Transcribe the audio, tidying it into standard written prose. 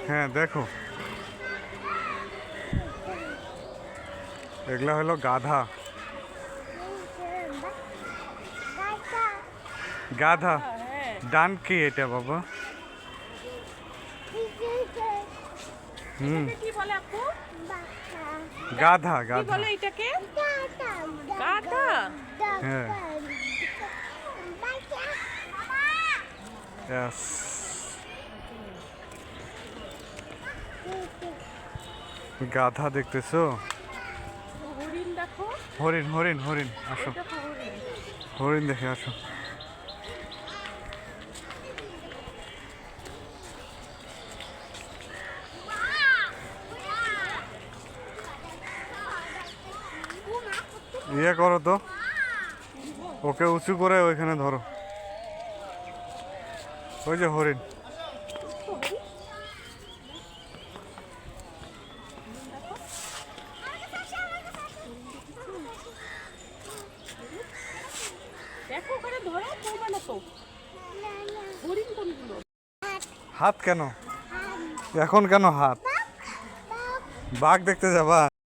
হ্যাঁ দেখো, এগুলা হলো গাধা। গাধা ডান কি এটা বাবা? কি বলে আপু? গাধা কি গাধা। বলে এটাকে? গাধা। হ্যাঁ yes. গাধা দেখতেছো? হরিণ দেখো। হরিণ হরিণ হরিণ, আসো এটা তো হরিণ। হরিণ দেখে আসো। ইয়ে করো তো, ওকে উঁচু করে ওইখানে ধরো। ওই যে হরিণ। দেখো ওখানে ধরো, পড়বে না তো। হরিণ কোনগুলো? হাত কেন এখন, কেন হাত? বাঘ দেখতে যাবা?